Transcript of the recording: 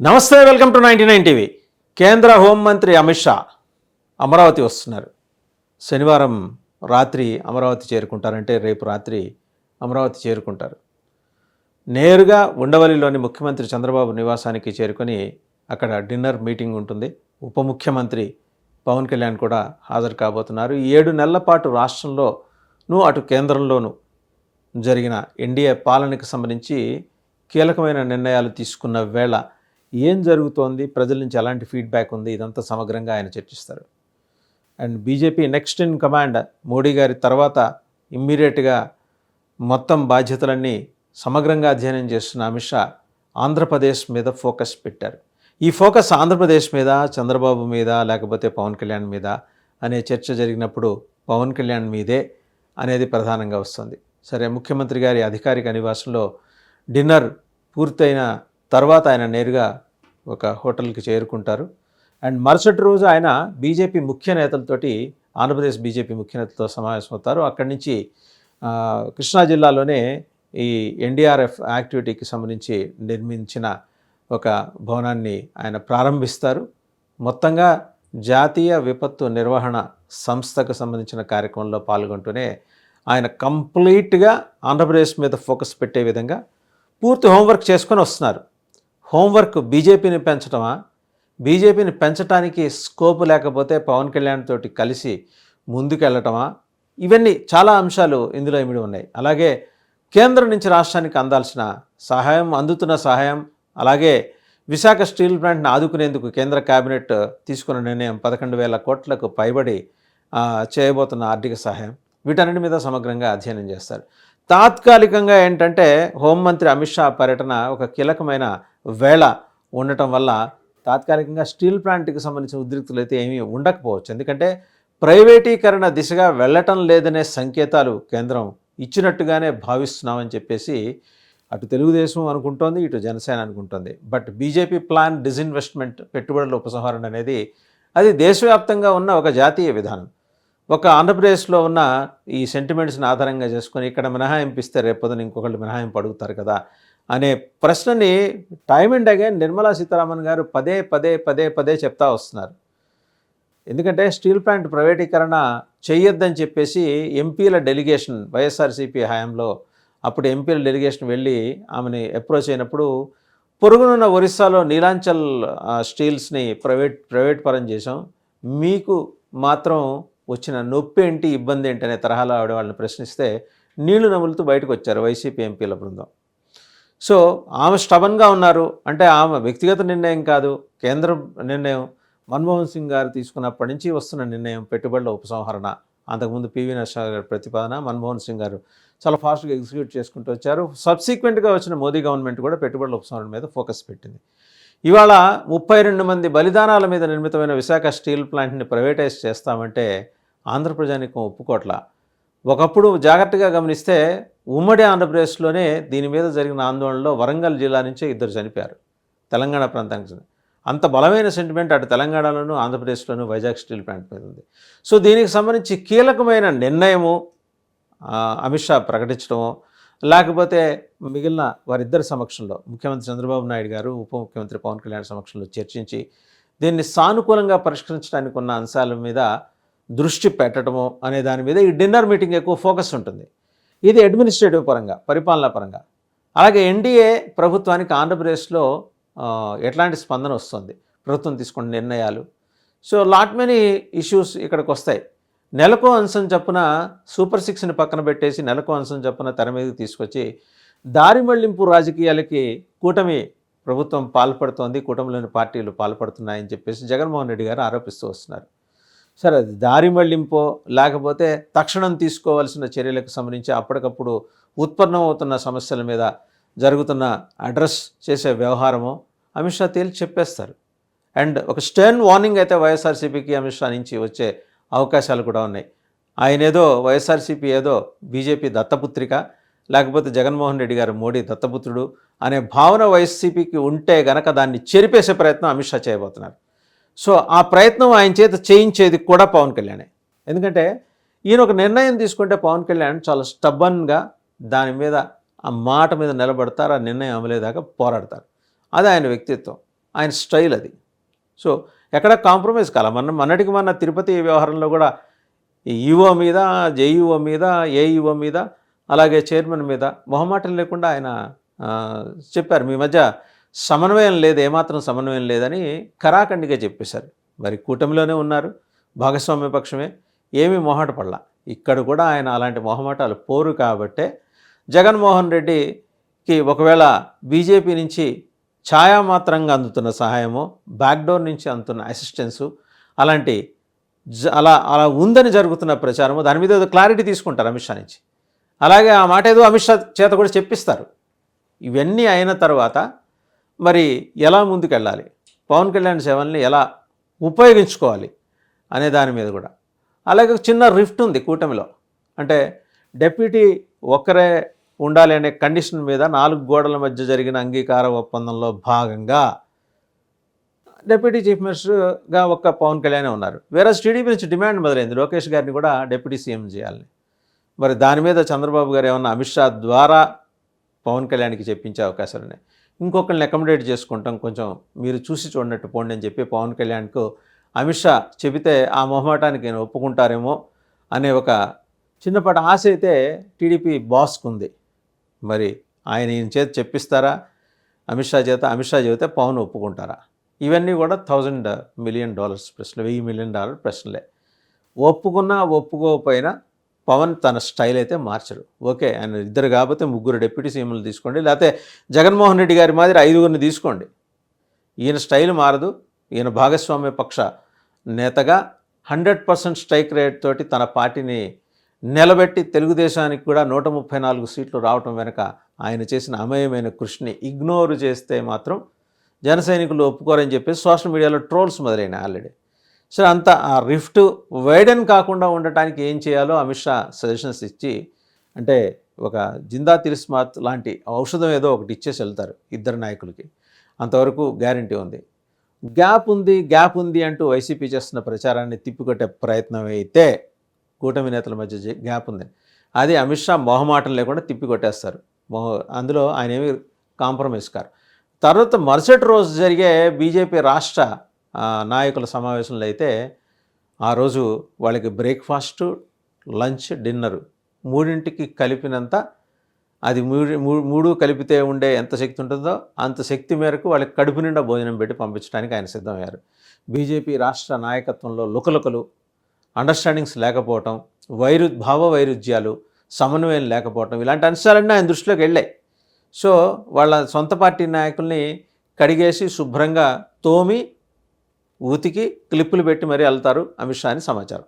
నమస్తే, welcome to 99 TV. కేంద్ర హోంమంత్రి అమిత్ షా అమరావతి వస్తున్నారు. శనివారం రాత్రి అమరావతి చేరుకుంటారంటే రేపు రాత్రి అమరావతి చేరుకుంటారు. నేరుగా ఉండవల్లిలోని ముఖ్యమంత్రి చంద్రబాబు నివాసానికి చేరుకొని అక్కడ డిన్నర్ మీటింగ్ ఉంటుంది. ఉప ముఖ్యమంత్రి పవన్ కళ్యాణ్ కూడా హాజరు కాబోతున్నారు. 7 నెలల పాటు రాష్ట్రంలోనూ అటు కేంద్రంలోనూ జరిగిన ఎన్డీఏ పాలనకు సంబంధించి కీలకమైన నిర్ణయాలు తీసుకున్న వేళ ఏం జరుగుతోంది, ప్రజల నుంచి ఎలాంటి ఫీడ్బ్యాక్ ఉంది, ఇదంతా సమగ్రంగా ఆయన చర్చిస్తారు. And BJP next in command Modi గారి తర్వాత ఇమ్మీడియట్గా మొత్తం బాధ్యతలన్నీ సమగ్రంగా అధ్యయనం చేస్తున్న అమిత్ షా ఆంధ్రప్రదేశ్ మీద ఫోకస్ పెట్టారు. ఈ ఫోకస్ ఆంధ్రప్రదేశ్ మీద, చంద్రబాబు మీద, లేకపోతే పవన్ కళ్యాణ్ మీద అనే చర్చ జరిగినప్పుడు పవన్ కళ్యాణ్ మీదే అనేది ప్రధానంగా వస్తుంది. సరే, ముఖ్యమంత్రి గారి అధికారిక నివాసంలో డిన్నర్ పూర్తయిన తర్వాత ఆయన నేరుగా ఒక హోటల్కి చేరుకుంటారు. అండ్ మరుసటి రోజు ఆయన బీజేపీ ముఖ్య నేతలతోటి, ఆంధ్రప్రదేశ్ బీజేపీ ముఖ్య నేతలతో సమావేశమవుతారు. అక్కడి నుంచి కృష్ణా జిల్లాలోనే ఈ ఎన్డీఆర్ఎఫ్ యాక్టివిటీకి సంబంధించి నిర్మించిన ఒక భవనాన్ని ఆయన ప్రారంభిస్తారు. మొత్తంగా జాతీయ విపత్తు నిర్వహణ సంస్థకు సంబంధించిన కార్యక్రమంలో పాల్గొంటూనే ఆయన కంప్లీట్గా ఆంధ్రప్రదేశ్ మీద ఫోకస్ పెట్టే విధంగా పూర్తి హోంవర్క్ చేసుకొని వస్తున్నారు. హోంవర్క్ బీజేపీని పెంచడమా, బీజేపీని పెంచడానికి స్కోప్ లేకపోతే పవన్ కళ్యాణ్ తోటి కలిసి ముందుకెళ్ళటమా, ఇవన్నీ చాలా అంశాలు ఇందులో ఇమిడి ఉన్నాయి. అలాగే కేంద్రం నుంచి రాష్ట్రానికి అందాల్సిన సహాయం, అందుతున్న సహాయం, అలాగే విశాఖ స్టీల్ ప్లాంట్ని ఆదుకునేందుకు కేంద్ర కేబినెట్ తీసుకున్న నిర్ణయం 11,000 కోట్లకు పైబడి చేయబోతున్న ఆర్థిక సహాయం, వీటన్నిటి మీద సమగ్రంగా అధ్యయనం చేస్తారు. తాత్కాలికంగా ఏంటంటే హోంమంత్రి అమిత్ షా పర్యటన ఒక కీలకమైన వేళ ఉండటం వల్ల తాత్కాలికంగా స్టీల్ ప్లాంట్కి సంబంధించిన ఉద్రిక్తులు అయితే ఏమీ ఉండకపోవచ్చు. ఎందుకంటే ప్రైవేటీకరణ దిశగా వెళ్ళటం లేదనే సంకేతాలు కేంద్రం ఇచ్చినట్టుగానే భావిస్తున్నామని చెప్పేసి అటు తెలుగుదేశం అనుకుంటోంది, ఇటు జనసేన అనుకుంటోంది. బట్ బీజేపీ ప్లాన్ డిజిన్వెస్ట్మెంట్, పెట్టుబడుల ఉపసంహరణ అనేది అది దేశవ్యాప్తంగా ఉన్న ఒక జాతీయ విధానం. ఒక ఆంధ్రప్రదేశ్లో ఉన్న ఈ సెంటిమెంట్స్ని ఆధారంగా చేసుకొని ఇక్కడ మినహాయింపు ఇస్తే రేపొద్దున ఇంకొకళ్ళు మినహాయింపు అడుగుతారు కదా అనే ప్రశ్నని time and again Nirmala Sitharaman గారు పదే పదే పదే పదే చెప్తా వస్తున్నారు. ఎందుకంటే స్టీల్ ప్లాంట్ ప్రైవేటీకరణ చేయొద్దని చెప్పేసి ఎంపీల డెలిగేషన్, వైఎస్ఆర్సీపీ హయాంలో అప్పుడు ఎంపీల డెలిగేషన్ వెళ్ళి ఆమెని అప్రోచ్ అయినప్పుడు పొరుగునున్న ఒరిస్సాలో నీలాంచల్ స్టీల్స్ని ప్రైవేట్ పరం చేసాం, మీకు మాత్రం వచ్చిన నొప్పి ఏంటి, ఇబ్బంది ఏంటి అనే తరహాలో ఆవిడ వాళ్ళని ప్రశ్నిస్తే నీళ్లు నములుతూ బయటకు వచ్చారు వైసీపీ ఎంపీల బృందం. సో ఆమె స్టబన్గా ఉన్నారు. అంటే ఆమె వ్యక్తిగత నిర్ణయం కాదు, కేంద్ర నిర్ణయం. మన్మోహన్ సింగ్ గారు తీసుకున్నప్పటి నుంచి వస్తున్న నిర్ణయం పెట్టుబడుల ఉపసంహరణ. అంతకుముందు పివి నరసింహ గారి ప్రతిపాదన, మన్మోహన్ సింగ్ గారు చాలా ఫాస్ట్గా ఎగ్జిక్యూట్ చేసుకుంటూ వచ్చారు. సబ్సిక్వెంట్గా వచ్చిన మోదీ గవర్నమెంట్ కూడా పెట్టుబడుల ఉపసంహరణ మీద ఫోకస్ పెట్టింది. ఇవాళ 32 మంది బలిదానాల మీద నిర్మితమైన విశాఖ స్టీల్ ప్లాంట్ని ప్రైవేటైజ్ చేస్తామంటే ఆంధ్ర ప్రజానీకం ఒప్పుకోట్ల. ఒకప్పుడు జాగ్రత్తగా గమనిస్తే ఉమ్మడి ఆంధ్రప్రదేశ్లోనే దీని మీద జరిగిన ఆందోళనలో వరంగల్ జిల్లా నుంచే 2 చనిపోయారు. తెలంగాణ ప్రాంతానికి అంత బలమైన సెంటిమెంట్ అటు తెలంగాణలోనూ, ఆంధ్రప్రదేశ్లోనూ వైజాగ్ స్టీల్ ప్లాంట్ మీద ఉంది. సో దీనికి సంబంధించి కీలకమైన నిర్ణయము అమిత్ షా ప్రకటించడమో, లేకపోతే మిగిలిన వారిద్దరి సమక్షంలో ముఖ్యమంత్రి చంద్రబాబు నాయుడు గారు, ఉప ముఖ్యమంత్రి పవన్ కళ్యాణ్ సమక్షంలో చర్చించి దీన్ని సానుకూలంగా పరిష్కరించడానికి ఉన్న అంశాల మీద దృష్టి పెట్టడము అనే దాని మీద ఈ డిన్నర్ మీటింగ్ ఎక్కువ ఫోకస్ ఉంటుంది. ఇది అడ్మినిస్ట్రేటివ్ పరంగా, పరిపాలనా పరంగా. అలాగే ఎన్డీఏ ప్రభుత్వానికి ఆంధ్రప్రదేశ్లో ఎట్లాంటి స్పందన వస్తుంది, ప్రభుత్వం తీసుకున్న నిర్ణయాలు. సో లాట్ మెనీ ఇష్యూస్ ఇక్కడికి వస్తాయి. నెలకో అంశం చొప్పున సూపర్ 6ని పక్కన పెట్టేసి నెలకో అంశం చొప్పున తెర మీదకి తీసుకొచ్చి దారి మళ్లింపు రాజకీయాలకి కూటమి ప్రభుత్వం పాల్పడుతోంది, కూటమిలోని పార్టీలు పాల్పడుతున్నాయని చెప్పేసి జగన్మోహన్ రెడ్డి గారు ఆరోపిస్తూ వస్తున్నారు. సరే, అది దారి మళ్లింపో లేకపోతే తక్షణం తీసుకోవాల్సిన చర్యలకు సంబంధించి అప్పటికప్పుడు ఉత్పన్నమవుతున్న సమస్యల మీద జరుగుతున్న అడ్రస్ చేసే వ్యవహారమో అమిత్ షా తేల్చి చెప్పేస్తారు. అండ్ ఒక స్టర్న్ వార్నింగ్ అయితే వైఎస్ఆర్సీపీకి అమిత్ షా నుంచి వచ్చే అవకాశాలు కూడా ఉన్నాయి. ఆయన ఏదో వైఎస్ఆర్సీపీ ఏదో బీజేపీ దత్తపుత్రిక, లేకపోతే జగన్మోహన్ రెడ్డి గారు మోడీ దత్తపుత్రుడు అనే భావన వైసీపీకి ఉంటే గనక దాన్ని చెరిపేసే ప్రయత్నం అమిత్ షా చేయబోతున్నారు. సో ఆ ప్రయత్నం ఆయన చేత చేయించేది కూడా పవన్ కళ్యాణే. ఎందుకంటే ఈయన ఒక నిర్ణయం తీసుకుంటే పవన్ కళ్యాణ్ చాలా స్టబ్బన్గా దాని మీద, ఆ మాట మీద నిలబడతారు, ఆ నిర్ణయం అమలేదాకా పోరాడతారు. అది ఆయన వ్యక్తిత్వం. ఆయన స్టైల్ అది. సో ఎక్కడ కాంప్రమైజ్ కాల. మొన్నటికి మొన్న తిరుపతి వ్యవహారంలో కూడా ఈ ఈఓ మీద, జేఈఓ మీద, ఏఈఓ మీద, అలాగే చైర్మన్ మీద మొహమాటం లేకుండా ఆయన చెప్పారు, మీ మధ్య సమన్వయం లేదు, ఏమాత్రం సమన్వయం లేదని ఖరాఖండిగా చెప్పేశారు. మరి కూటమిలోనే ఉన్నారు, భాగస్వామ్య పక్షమే, ఏమీ మొహమాట పడలా. ఇక్కడ కూడా ఆయన అలాంటి మొహమాటాలు పోరు కాబట్టే జగన్మోహన్ రెడ్డికి ఒకవేళ బీజేపీ నుంచి ఛాయామాత్రంగా అందుతున్న సహాయమో, బ్యాక్డోర్ నుంచి అందుతున్న అసిస్టెన్సు అలాంటి అలా అలా ఉందని జరుగుతున్న ప్రచారము, దాని మీద ఏదో క్లారిటీ తీసుకుంటారు అమిత్ షా నుంచి. అలాగే ఆ మాట ఏదో అమిత్ షా చేత కూడా చెప్పిస్తారు. ఇవన్నీ అయిన తర్వాత మరి ఎలా ముందుకెళ్ళాలి, పవన్ కళ్యాణ్ సేవల్ని ఎలా ఉపయోగించుకోవాలి అనే దాని మీద కూడా. అలాగే చిన్న రిఫ్ట్ ఉంది కూటమిలో. అంటే డెప్యూటీ ఒక్కరే ఉండాలి అనే కండిషన్ మీద 4 గోడల మధ్య జరిగిన అంగీకార ఒప్పందంలో భాగంగా డిప్యూటీ చీఫ్ మినిస్టర్గా ఒక్క పవన్ కళ్యాణ్ ఉన్నారు. వేరే టీడీపీ నుంచి డిమాండ్ మొదలైంది, లోకేష్ గారిని కూడా డిప్యూటీ సీఎం చేయాలని. మరి దాని మీద చంద్రబాబు గారు ఏమన్నా అమిత్ షా ద్వారా పవన్ కళ్యాణ్కి చెప్పించే అవకాశాలు ఉన్నాయి. ఇంకొకరిని అకామిడేట్ చేసుకుంటాం, కొంచెం మీరు చూసి చూడనట్టు పోండి అని చెప్పి పవన్ కళ్యాణ్కు అమిత్ షా చెబితే ఆ మొహమాటానికి నేను ఒప్పుకుంటారేమో అనే ఒక చిన్నపాటి ఆశ అయితే టీడీపీ బాస్కు ఉంది. మరి ఆయన ఈయన చేత చెప్పిస్తారా అమిత్ షా చేత, అమిత్ షా చెబితే పవన్ ఒప్పుకుంటారా? ఇవన్నీ కూడా $1,000 మిలియన్ ప్రశ్నలు, $1,000 మిలియన్ ప్రశ్నలే. ఒప్పుకున్నా ఒప్పుకోకపోయినా పవన్ తన స్టైల్ అయితే మార్చరు. ఓకే, ఆయన ఇద్దరు కాకపోతే 3 డిప్యూటీ సీఎంలు తీసుకోండి, లేకపోతే జగన్మోహన్ రెడ్డి గారి మాదిరి 5గురిని తీసుకోండి, ఈయన స్టైల్ మారదు. ఈయన భాగస్వామ్య పక్ష నేతగా 100% స్ట్రైక్ రేట్ తోటి తన పార్టీని నిలబెట్టి తెలుగుదేశానికి కూడా 134 సీట్లు రావటం వెనక ఆయన చేసిన అమేయమైన కృషిని ఇగ్నోర్ చేస్తే మాత్రం జన సైనికులు ఒప్పుకోరని చెప్పి సోషల్ మీడియాలో ట్రోల్స్ మొదలైనాయి ఆల్రెడీ. సో అంత ఆ రిఫ్ట్ వైడెన్ కాకుండా ఉండటానికి ఏం చేయాలో అమిత్ షా సజెషన్స్ ఇచ్చి, అంటే ఒక జిందా తిలిస్మాత్ లాంటి ఔషధం ఏదో ఒకటి ఇచ్చేసి వెళ్తారు ఇద్దరు నాయకులకి, అంతవరకు గ్యారంటీ ఉంది. గ్యాప్ ఉంది అంటూ వైసీపీ చేస్తున్న ప్రచారాన్ని తిప్పికొట్టే ప్రయత్నం అయితే కూటమి నేతల మధ్య గ్యాప్ ఉంది, అది అమిత్ షా మొహమాటం లేకుండా తిప్పికొట్టేస్తారు. అందులో ఆయన ఏమి కాంప్రమైజ్ కారు. తర్వాత మరుసటి రోజు జరిగే బీజేపీ రాష్ట్ర నాయకుల సమావేశంలో అయితే ఆ రోజు వాళ్ళకి బ్రేక్ఫాస్టు, లంచ్, డిన్నరు 3ంటికి కలిపినంత, అది మూడు కలిపితే ఉండే ఎంత శక్తి ఉంటుందో అంత శక్తి మేరకు వాళ్ళకి కడుపు నిండా భోజనం పెట్టి పంపించడానికి ఆయన సిద్ధమయ్యారు. బీజేపీ రాష్ట్ర నాయకత్వంలో లుకలుకలు, అండర్స్టాండింగ్స్ లేకపోవటం, భావ వైరుధ్యాలు, సమన్వయం లేకపోవటం, ఇలాంటి అంశాలన్నీ ఆయన దృష్టిలోకి వెళ్ళాయి. సో వాళ్ళ సొంత పార్టీ నాయకుల్ని కడిగేసి శుభ్రంగా తోమి ఉతికి క్లిప్పులు పెట్టి మరీ వెళ్తారు అమిత్ షా అని సమాచారం.